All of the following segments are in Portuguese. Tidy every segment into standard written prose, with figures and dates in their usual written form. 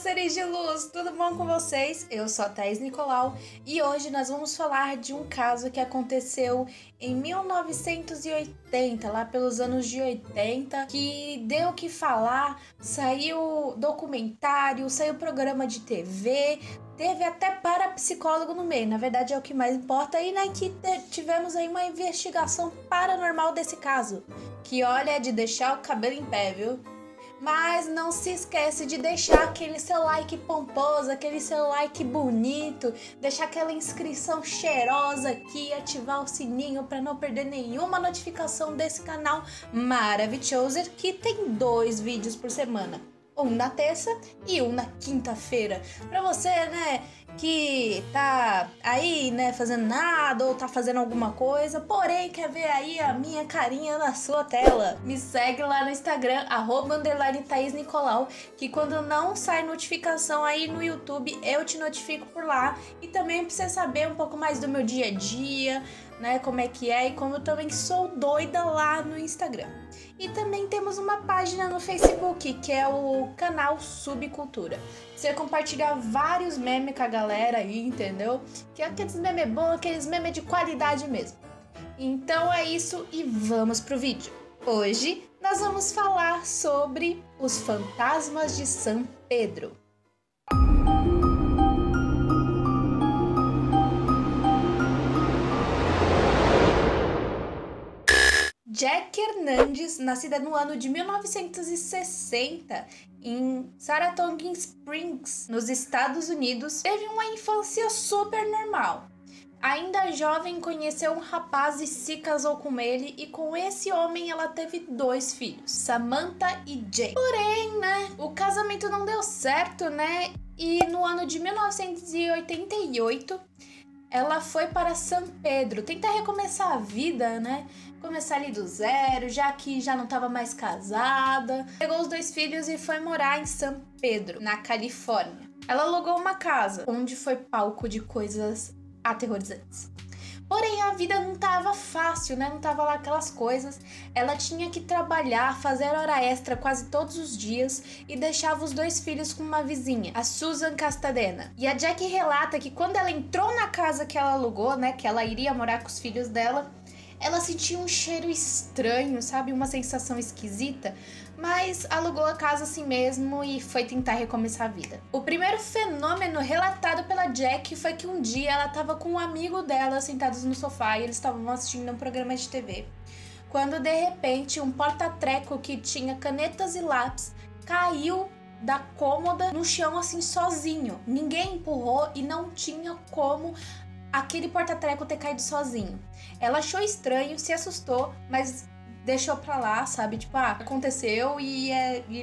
seres de luz, tudo bom com vocês? Eu sou a Thaís Nicolau e hoje nós vamos falar de um caso que aconteceu em 1980, lá pelos anos de 80, que deu o que falar, saiu documentário, saiu programa de TV, teve até parapsicólogo no meio, na verdade é o que mais importa, e né, que tivemos aí uma investigação paranormal desse caso, que olha, é de deixar o cabelo em pé, viu? Mas não se esquece de deixar aquele seu like pomposo, aquele seu like bonito, deixar aquela inscrição cheirosa aqui, ativar o sininho para não perder nenhuma notificação desse canal maravilhoso, que tem 2 vídeos por semana. Um na terça e um na quinta-feira. Pra você, né, que tá aí, né, fazendo nada ou tá fazendo alguma coisa, porém quer ver aí a minha carinha na sua tela. Me segue lá no Instagram, @Thaís Nicolau, que quando não sai notificação aí no YouTube, eu te notifico por lá. E também pra você saber um pouco mais do meu dia a dia, né, como é que é, e como eu também sou doida lá no Instagram. E também temos uma página no Facebook, que é o canal Subcultura. Você compartilha vários memes com a galera aí, entendeu? Que é aqueles memes bons, aqueles memes de qualidade mesmo. Então é isso e vamos pro vídeo. Hoje nós vamos falar sobre os fantasmas de São Pedro. Jack Hernandez, nascida no ano de 1960 em Saratoga Springs, nos Estados Unidos, teve uma infância super normal. Ainda jovem, conheceu um rapaz e se casou com ele, e com esse homem ela teve 2 filhos, Samantha e Jake. Porém, né, o casamento não deu certo, né, e no ano de 1988 ela foi para São Pedro tentar recomeçar a vida, né? Começar ali do zero, já que já não estava mais casada. Pegou os 2 filhos e foi morar em São Pedro, na Califórnia. Ela alugou uma casa, onde foi palco de coisas aterrorizantes. Porém, a vida não tava fácil, né? Não tava lá aquelas coisas. Ela tinha que trabalhar, fazer hora extra quase todos os dias e deixava os 2 filhos com uma vizinha, a Susan Castadena. E a Jack relata que quando ela entrou na casa que ela alugou, né? Que ela iria morar com os filhos dela, ela sentia um cheiro estranho, sabe? Uma sensação esquisita, mas alugou a casa assim mesmo e foi tentar recomeçar a vida. O primeiro fenômeno relatado pela Jack foi que um dia ela estava com um amigo dela sentados no sofá e eles estavam assistindo um programa de TV, quando de repente um porta-treco que tinha canetas e lápis caiu da cômoda no chão assim sozinho. Ninguém empurrou e não tinha como aquele porta-treco ter caído sozinho. Ela achou estranho, se assustou, mas deixou pra lá, sabe? Tipo, aconteceu e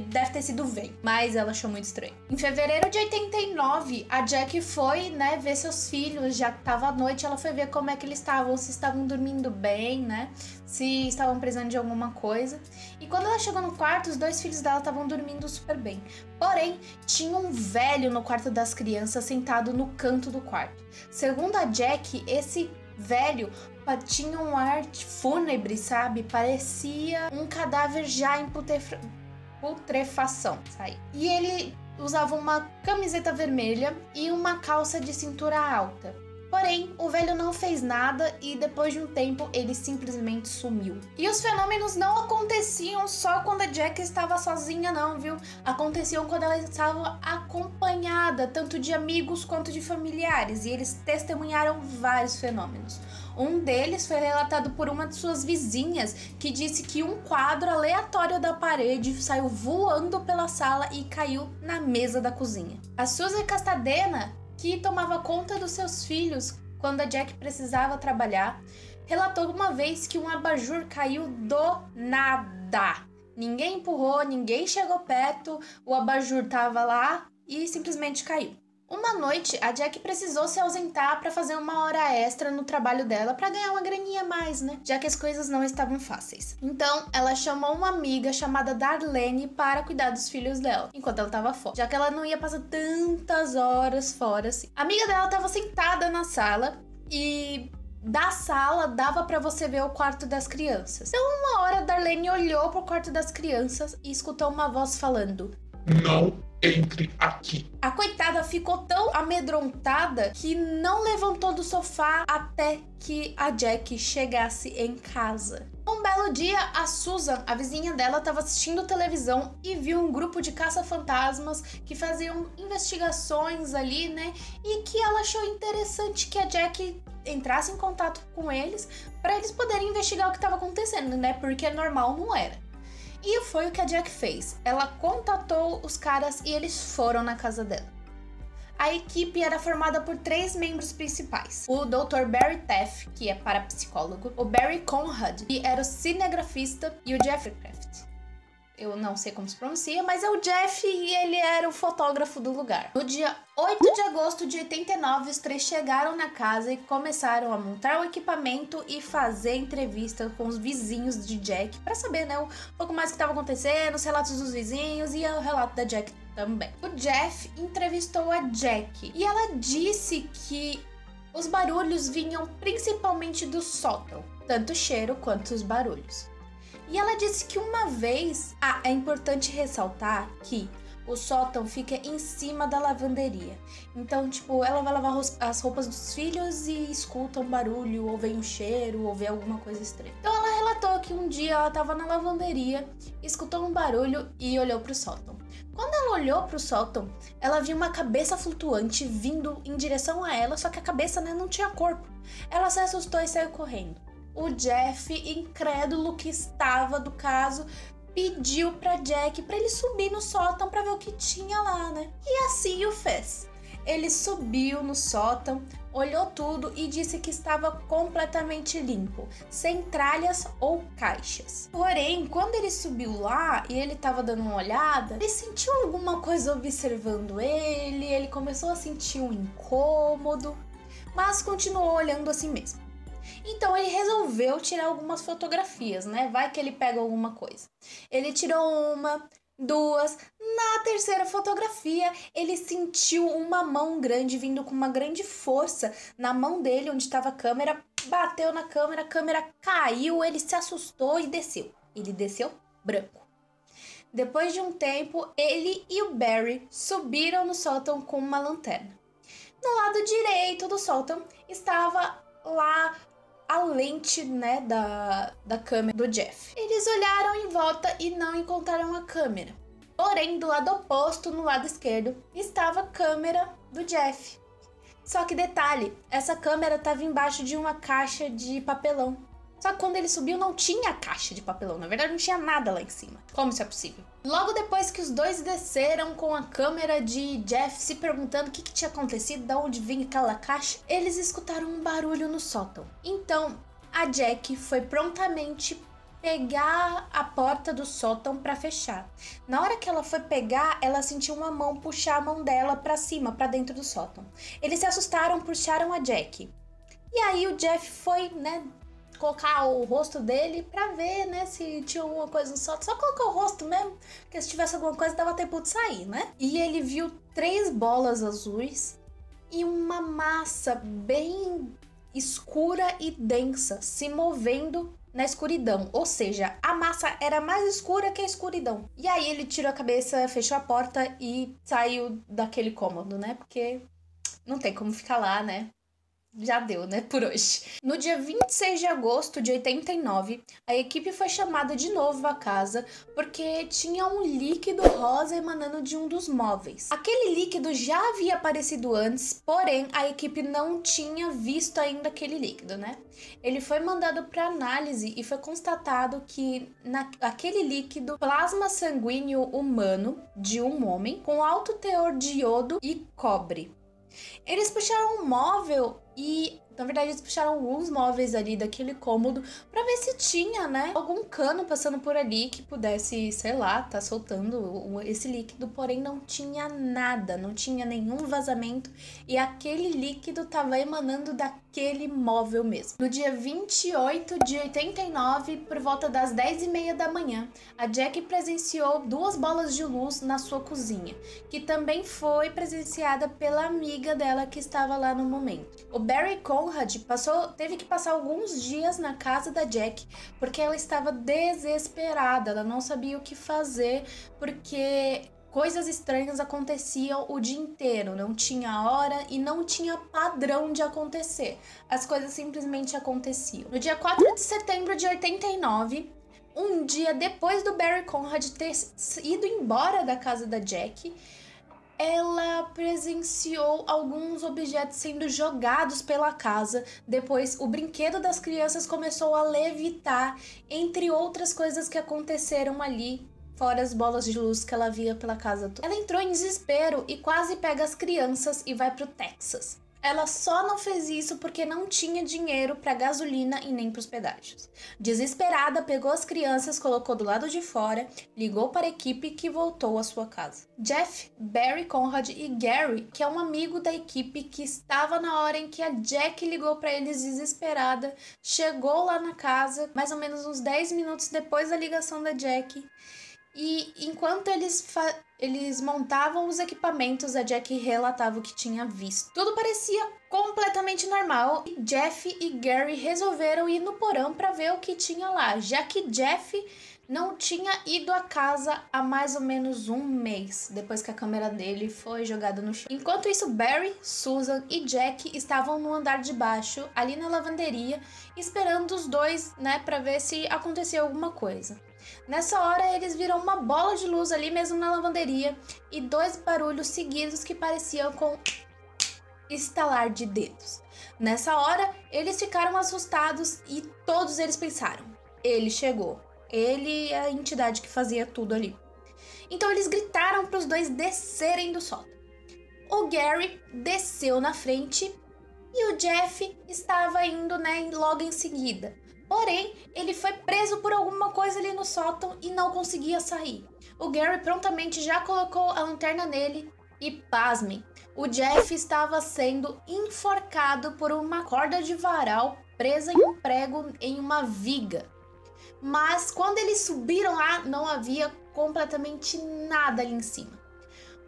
deve ter sido vento. Mas ela achou muito estranho. Em fevereiro de 89, a Jack foi, né, ver seus filhos. Já que tava à noite, ela foi ver como é que eles estavam, se estavam dormindo bem, né? Se estavam precisando de alguma coisa. E quando ela chegou no quarto, os 2 filhos dela estavam dormindo super bem. Porém, tinha um velho no quarto das crianças sentado no canto do quarto. Segundo a Jack, esse velho tinha um ar fúnebre, sabe? Parecia um cadáver já em putrefação, sabe? E ele usava uma camiseta vermelha e uma calça de cintura alta. Porém, o velho não fez nada e depois de um tempo ele simplesmente sumiu. E os fenômenos não aconteciam só quando a Jack estava sozinha não, viu? Aconteciam quando ela estava acompanhada, tanto de amigos quanto de familiares, e eles testemunharam vários fenômenos. Um deles foi relatado por uma de suas vizinhas, que disse que um quadro aleatório da parede saiu voando pela sala e caiu na mesa da cozinha. A Susan Castadena, que tomava conta dos seus filhos quando a Jack precisava trabalhar, relatou uma vez que um abajur caiu do nada. Ninguém empurrou, ninguém chegou perto, o abajur tava lá e simplesmente caiu. Uma noite, a Jack precisou se ausentar para fazer uma hora extra no trabalho dela para ganhar uma graninha a mais, né? Já que as coisas não estavam fáceis. Então, ela chamou uma amiga chamada Darlene para cuidar dos filhos dela, enquanto ela estava fora, já que ela não ia passar tantas horas fora assim. A amiga dela estava sentada na sala e da sala dava para você ver o quarto das crianças. Então, uma hora, Darlene olhou pro quarto das crianças e escutou uma voz falando: "Não Entre aqui. A coitada ficou tão amedrontada que não levantou do sofá até que a Jack chegasse em casa. Um belo dia, a Susan, a vizinha dela, estava assistindo televisão e viu um grupo de caça-fantasmas que faziam investigações ali, né? E que ela achou interessante que a Jack entrasse em contato com eles para eles poderem investigar o que estava acontecendo, né? Porque normal não era. E foi o que a Jack fez. Ela contatou os caras e eles foram na casa dela. A equipe era formada por 3 membros principais. O Dr. Barry Taff, que é parapsicólogo, o Barry Conrad, que era o cinegrafista, e o Jeffrey Craft. Eu não sei como se pronuncia, mas é o Jeff e ele era o fotógrafo do lugar. No dia 8 de agosto de 89, os 3 chegaram na casa e começaram a montar o equipamento e fazer entrevistas com os vizinhos de Jack para saber, né, um pouco mais o que estava acontecendo, os relatos dos vizinhos e o relato da Jack também. O Jeff entrevistou a Jack e ela disse que os barulhos vinham principalmente do sótão, tanto o cheiro quanto os barulhos. E ela disse que uma vez... é importante ressaltar que o sótão fica em cima da lavanderia. Então, tipo, ela vai lavar as roupas dos filhos e escuta um barulho, ou vem um cheiro, ou vê alguma coisa estranha. Então ela relatou que um dia ela estava na lavanderia, escutou um barulho e olhou pro sótão. Quando ela olhou pro sótão, ela viu uma cabeça flutuante vindo em direção a ela, só que a cabeça, né, não tinha corpo. Ela se assustou e saiu correndo. O Jeff, incrédulo que estava do caso, pediu pra Jack pra ele subir no sótão pra ver o que tinha lá, né? E assim o fez. Ele subiu no sótão, olhou tudo e disse que estava completamente limpo, sem tralhas ou caixas. Porém, quando ele subiu lá e ele estava dando uma olhada, ele sentiu alguma coisa observando ele começou a sentir um incômodo, mas continuou olhando assim mesmo. Então ele resolveu tirar algumas fotografias, né? Vai que ele pega alguma coisa. Ele tirou uma, 2. Na terceira fotografia, ele sentiu uma mão grande vindo com uma grande força na mão dele, onde estava a câmera, bateu na câmera, a câmera caiu, ele se assustou e desceu. Ele desceu branco. Depois de um tempo, ele e o Barry subiram no sótão com uma lanterna. No lado direito do sótão estava lá a lente, né, da câmera do Jeff. Eles olharam em volta e não encontraram a câmera. Porém, do lado oposto, no lado esquerdo, estava a câmera do Jeff. Só que detalhe, essa câmera estava embaixo de uma caixa de papelão. Só que quando ele subiu não tinha caixa de papelão, na verdade não tinha nada lá em cima. Como isso é possível? Logo depois que os dois desceram com a câmera de Jeff se perguntando o que tinha acontecido, de onde vinha aquela caixa, eles escutaram um barulho no sótão. Então, a Jack foi prontamente pegar a porta do sótão para fechar. Na hora que ela foi pegar, ela sentiu uma mão puxar a mão dela para cima, para dentro do sótão. Eles se assustaram, puxaram a Jack. E aí o Jeff foi, né, colocar o rosto dele pra ver, né, se tinha alguma coisa no sótão. Só colocou o rosto mesmo, porque se tivesse alguma coisa dava tempo de sair, né? E ele viu 3 bolas azuis e uma massa bem escura e densa se movendo na escuridão. Ou seja, a massa era mais escura que a escuridão. E aí ele tirou a cabeça, fechou a porta e saiu daquele cômodo, né? Porque não tem como ficar lá, né? Já deu, né, por hoje. No dia 26 de agosto de 89, a equipe foi chamada de novo à casa porque tinha um líquido rosa emanando de um dos móveis. Aquele líquido já havia aparecido antes, porém a equipe não tinha visto ainda aquele líquido, né? Ele foi mandado para análise e foi constatado que naquele líquido plasma sanguíneo humano de um homem com alto teor de iodo e cobre. Eles puxaram um móvel e, na verdade, eles puxaram alguns móveis ali daquele cômodo pra ver se tinha, né, algum cano passando por ali que pudesse, sei lá, tá soltando esse líquido, porém não tinha nada, não tinha nenhum vazamento e aquele líquido tava emanando daquele móvel mesmo. No dia 28 de 89, por volta das 10h30 da manhã, a Jack presenciou 2 bolas de luz na sua cozinha, que também foi presenciada pela amiga dela que estava lá no momento. O Barry Conrad teve que passar alguns dias na casa da Jack porque ela estava desesperada, ela não sabia o que fazer porque Coisas estranhas aconteciam o dia inteiro, não tinha hora e não tinha padrão de acontecer. As coisas simplesmente aconteciam. No dia 4 de setembro de 89, um dia depois do Barry Conrad ter ido embora da casa da Jack, ela presenciou alguns objetos sendo jogados pela casa. Depois, o brinquedo das crianças começou a levitar, entre outras coisas que aconteceram ali, fora as bolas de luz que ela via pela casa toda. Ela entrou em desespero e quase pega as crianças e vai pro Texas. Ela só não fez isso porque não tinha dinheiro para gasolina e nem para os pedágios. Desesperada, pegou as crianças, colocou do lado de fora, ligou para a equipe que voltou à sua casa. Jeff, Barry Conrad e Gary, que é um amigo da equipe que estava na hora em que a Jack ligou para eles desesperada, chegou lá na casa mais ou menos uns 10 minutos depois da ligação da Jack. E enquanto eles montavam os equipamentos, a Jack relatava o que tinha visto. Tudo parecia completamente normal e Jeff e Gary resolveram ir no porão para ver o que tinha lá, já que Jeff não tinha ido à casa há mais ou menos um mês, depois que a câmera dele foi jogada no chão. Enquanto isso, Barry, Susan e Jack estavam no andar de baixo, ali na lavanderia, esperando os dois, para ver se acontecia alguma coisa. Nessa hora, eles viram uma bola de luz ali mesmo na lavanderia e 2 barulhos seguidos que pareciam com estalar de dedos. Nessa hora, eles ficaram assustados e todos eles pensaram: ele chegou. Ele é a entidade que fazia tudo ali. Então eles gritaram para os dois descerem do sótão. O Gary desceu na frente e o Jeff estava indo, logo em seguida. Porém, ele foi preso por alguma coisa ali no sótão e não conseguia sair. O Gary prontamente já colocou a lanterna nele e, pasmem, o Jeff estava sendo enforcado por uma corda de varal presa em um prego em uma viga. Mas quando eles subiram lá, não havia completamente nada ali em cima.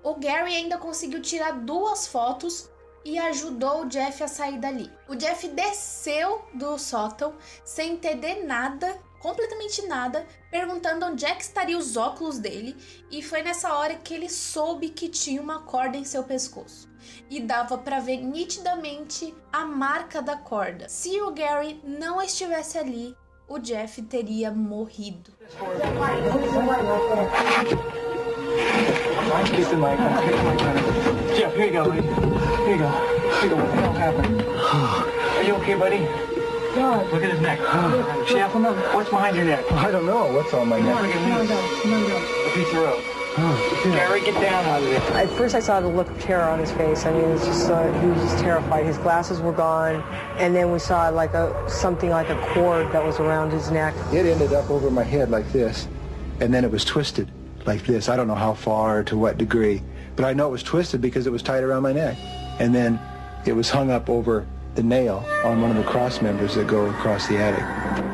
O Gary ainda conseguiu tirar 2 fotos e ajudou o Jeff a sair dali. O Jeff desceu do sótão sem entender nada, completamente nada, perguntando onde é que estariam os óculos dele, e foi nessa hora que ele soube que tinha uma corda em seu pescoço. E dava para ver nitidamente a marca da corda. Se o Gary não estivesse ali, o Jeff teria morrido. Jeff, here you go, buddy. Here you go. Here you go. What the hell happened? Are you okay, buddy? God. Look at his neck. Jeff, what's behind your neck? I don't know what's on my neck. A piece of rope. Gary, get down out of there. At first I saw the look of terror on his face. I mean, it's just he was just terrified. His glasses were gone, and then we saw something like a cord that was around his neck. It ended up over my head like this, and then it was twisted like this. I don't know how far or to what degree, but I know it was twisted because it was tied around my neck. And then it was hung up over the nail on one of the cross members that go across the attic.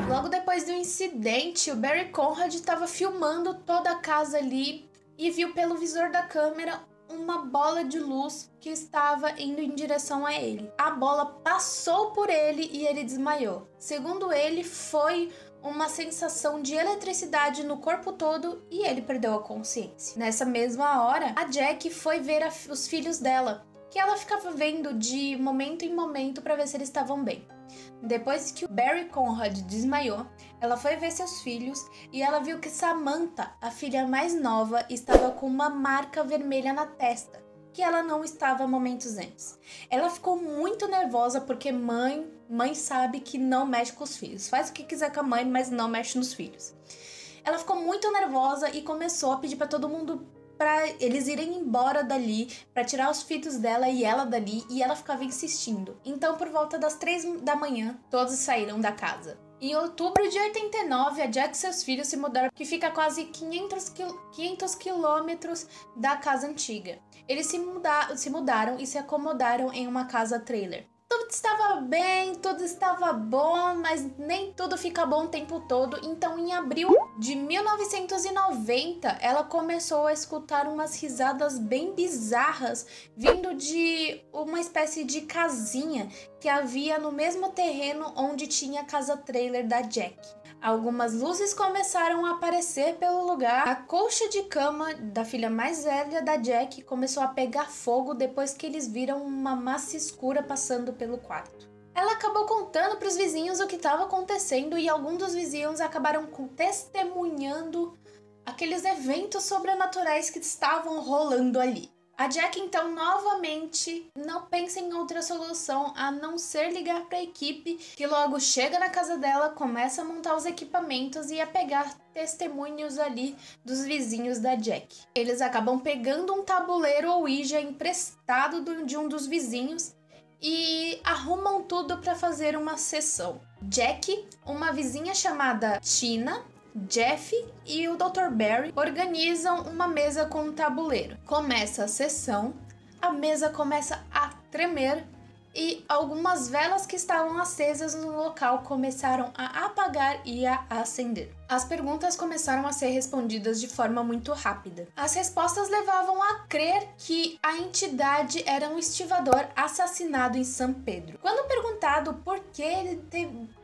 Logo depois do incidente, o Barry Conrad estava filmando toda a casa ali e viu pelo visor da câmera uma bola de luz que estava indo em direção a ele. A bola passou por ele e ele desmaiou. Segundo ele, foi uma sensação de eletricidade no corpo todo e ele perdeu a consciência. Nessa mesma hora, a Jack foi ver os filhos dela, que ela ficava vendo de momento em momento para ver se eles estavam bem. Depois que o Barry Conrad desmaiou, ela foi ver seus filhos e ela viu que Samantha, a filha mais nova, estava com uma marca vermelha na testa, que ela não estava momentos antes. Ela ficou muito nervosa porque mãe sabe que não mexe com os filhos. Faz o que quiser com a mãe, mas não mexe nos filhos. Ela ficou muito nervosa e começou a pedir para todo mundo para eles irem embora dali, para tirar os filhos dela e ela dali, e ela ficava insistindo. Então, por volta das 3 da manhã, todos saíram da casa. Em outubro de 89, a Jack e seus filhos se mudaram, que fica a quase 500 quilômetros da casa antiga. Eles se mudaram e se acomodaram em uma casa trailer. Tudo estava bem, tudo estava bom, mas nem tudo fica bom o tempo todo. Então, em abril de 1990, ela começou a escutar umas risadas bem bizarras vindo de uma espécie de casinha que havia no mesmo terreno onde tinha a casa trailer da Jack. Algumas luzes começaram a aparecer pelo lugar. A colcha de cama da filha mais velha da Jack começou a pegar fogo depois que eles viram uma massa escura passando pelo quarto. Ela acabou contando para os vizinhos o que estava acontecendo e alguns dos vizinhos acabaram testemunhando aqueles eventos sobrenaturais que estavam rolando ali. A Jack, então, novamente não pensa em outra solução a não ser ligar para a equipe, que logo chega na casa dela, começa a montar os equipamentos e a pegar testemunhos ali dos vizinhos da Jack. Eles acabam pegando um tabuleiro Ouija emprestado de um dos vizinhos e arrumam tudo para fazer uma sessão. Jack, uma vizinha chamada Tina, Jeff e o Dr. Barry organizam uma mesa com um tabuleiro. Começa a sessão, a mesa começa a tremer e algumas velas que estavam acesas no local começaram a apagar e a acender. As perguntas começaram a ser respondidas de forma muito rápida. As respostas levavam a crer que a entidade era um estivador assassinado em São Pedro. Quando perguntado por que ele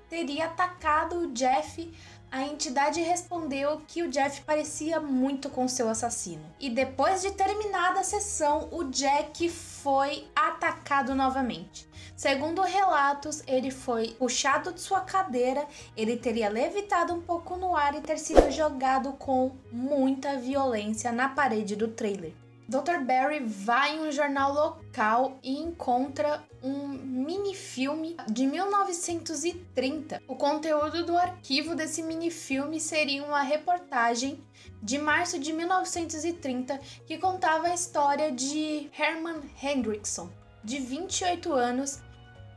teria atacado o Jeff, a entidade respondeu que o Jeff parecia muito com seu assassino. E depois de terminada a sessão, o Jack foi atacado novamente. Segundo relatos, ele foi puxado de sua cadeira, ele teria levitado um pouco no ar e ter sido jogado com muita violência na parede do trailer. Dr. Barry vai em um jornal local e encontra um minifilme de 1930. O conteúdo do arquivo desse minifilme seria uma reportagem de março de 1930 que contava a história de Herman Hendrickson, de 28 anos,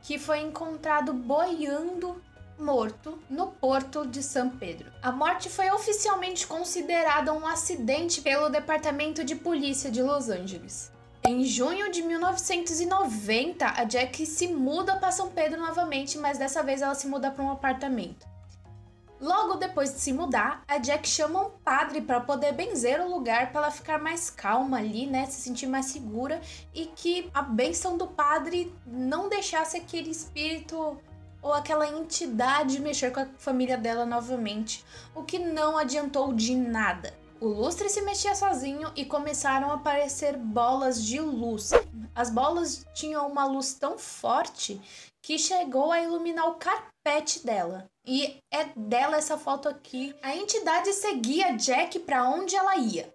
que foi encontrado boiando morto no porto de São Pedro. A morte foi oficialmente considerada um acidente pelo Departamento de Polícia de Los Angeles. Em junho de 1990, a Jack se muda para São Pedro novamente, mas dessa vez ela se muda para um apartamento. Logo depois de se mudar, a Jack chama um padre para poder benzer o lugar, para ela ficar mais calma ali, né, se sentir mais segura, e que a bênção do padre não deixasse aquele espírito ou aquela entidade mexer com a família dela novamente, o que não adiantou de nada. O lustre se mexia sozinho e começaram a aparecer bolas de luz. As bolas tinham uma luz tão forte que chegou a iluminar o carpete dela. E é dela essa foto aqui. A entidade seguia Jack para onde ela ia,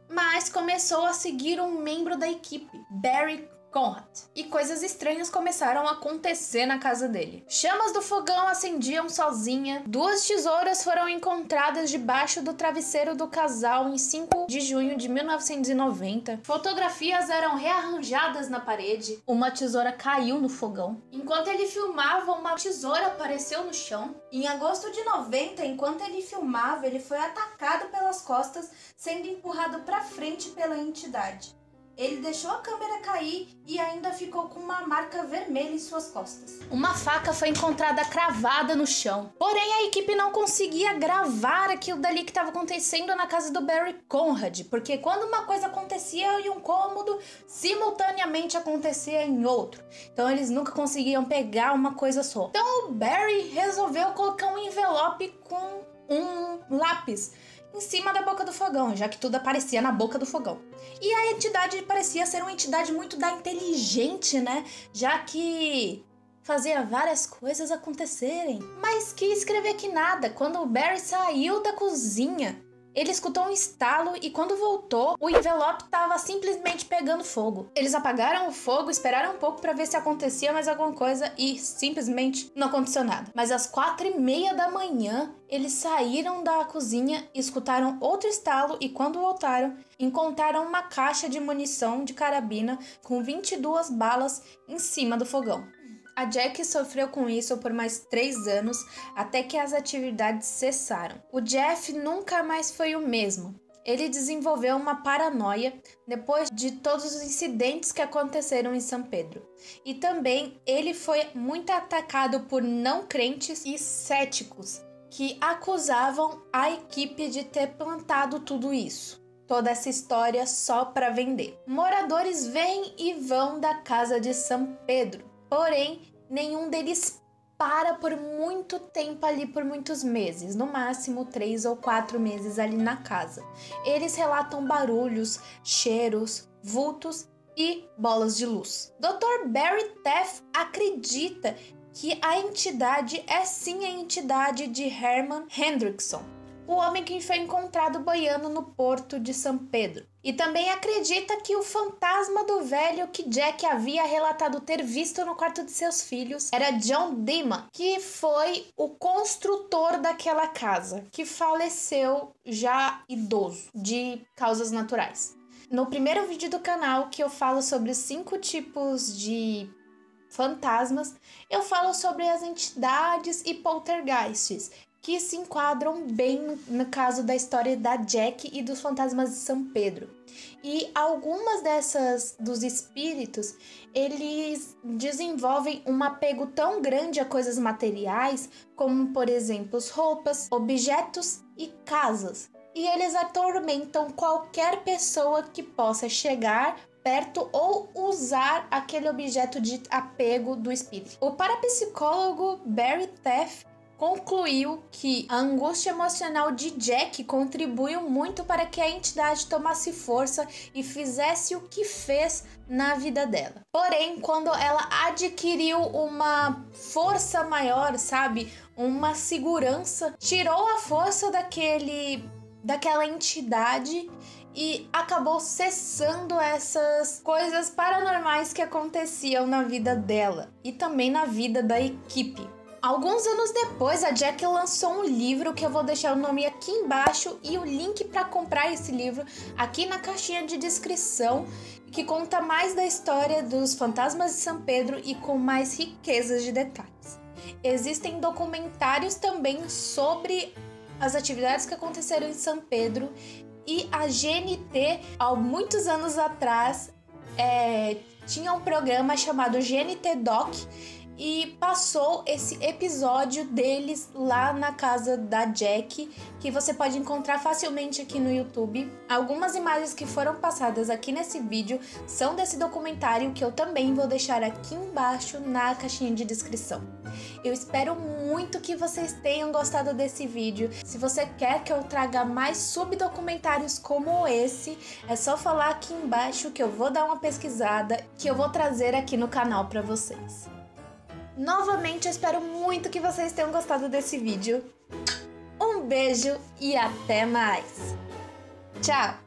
mas começou a seguir um membro da equipe, Barry Conrad, e coisas estranhas começaram a acontecer na casa dele. Chamas do fogão acendiam sozinha, 2 tesouras foram encontradas debaixo do travesseiro do casal em 5 de junho de 1990, fotografias eram rearranjadas na parede, uma tesoura caiu no fogão. Enquanto ele filmava, uma tesoura apareceu no chão. Em agosto de 90, enquanto ele filmava, ele foi atacado pelas costas, sendo empurrado para frente pela entidade. Ele deixou a câmera cair e ainda ficou com uma marca vermelha em suas costas. Uma faca foi encontrada cravada no chão. Porém, a equipe não conseguia gravar aquilo dali que estava acontecendo na casa do Barry Conrad, porque quando uma coisa acontecia em um cômodo, simultaneamente acontecia em outro. Então, eles nunca conseguiam pegar uma coisa só. Então, o Barry resolveu colocar um envelope com um lápis em cima da boca do fogão, já que tudo aparecia na boca do fogão. E a entidade parecia ser uma entidade muito inteligente, né? Já que fazia várias coisas acontecerem. Mas que escrever que nada. Quando o Barry saiu da cozinha, ele escutou um estalo e quando voltou, o envelope estava simplesmente pegando fogo. Eles apagaram o fogo, esperaram um pouco para ver se acontecia mais alguma coisa e simplesmente não aconteceu nada. Mas às 4:30 da manhã, eles saíram da cozinha, escutaram outro estalo e quando voltaram, encontraram uma caixa de munição de carabina com 22 balas em cima do fogão. A Jack sofreu com isso por mais 3 anos, até que as atividades cessaram. O Jeff nunca mais foi o mesmo. Ele desenvolveu uma paranoia depois de todos os incidentes que aconteceram em São Pedro. E também ele foi muito atacado por não crentes e céticos, que acusavam a equipe de ter plantado tudo isso. Toda essa história só para vender. Moradores vêm e vão da casa de São Pedro. Porém, nenhum deles para por muito tempo ali, por muitos meses, no máximo 3 ou 4 meses ali na casa. Eles relatam barulhos, cheiros, vultos e bolas de luz. Dr. Barry Taff acredita que a entidade é sim a entidade de Herman Hendrickson, o homem que foi encontrado boiando no porto de São Pedro. E também acredita que o fantasma do velho que Jack havia relatado ter visto no quarto de seus filhos era John Dima, que foi o construtor daquela casa, que faleceu já idoso de causas naturais. No primeiro vídeo do canal, que eu falo sobre os 5 tipos de fantasmas, eu falo sobre as entidades e poltergeists, que se enquadram bem no caso da história da Jack e dos fantasmas de São Pedro. E algumas dos espíritos, eles desenvolvem um apego tão grande a coisas materiais, como por exemplo roupas, objetos e casas. E eles atormentam qualquer pessoa que possa chegar perto ou usar aquele objeto de apego do espírito. O parapsicólogo Barry Taff concluiu que a angústia emocional de Jack contribuiu muito para que a entidade tomasse força e fizesse o que fez na vida dela. Porém, quando ela adquiriu uma força maior, sabe, uma segurança, tirou a força daquela entidade e acabou cessando essas coisas paranormais que aconteciam na vida dela e também na vida da equipe. Alguns anos depois, a Jack lançou um livro que eu vou deixar o nome aqui embaixo e o link para comprar esse livro aqui na caixinha de descrição, que conta mais da história dos fantasmas de São Pedro e com mais riquezas de detalhes. Existem documentários também sobre as atividades que aconteceram em São Pedro e a GNT, há muitos anos atrás, tinha um programa chamado GNT Doc, e passou esse episódio deles lá na casa da Jack, que você pode encontrar facilmente aqui no YouTube. Algumas imagens que foram passadas aqui nesse vídeo são desse documentário, que eu também vou deixar aqui embaixo na caixinha de descrição. Eu espero muito que vocês tenham gostado desse vídeo. Se você quer que eu traga mais subdocumentários como esse, é só falar aqui embaixo que eu vou dar uma pesquisada, que eu vou trazer aqui no canal para vocês. Novamente, eu espero muito que vocês tenham gostado desse vídeo. Um beijo e até mais! Tchau!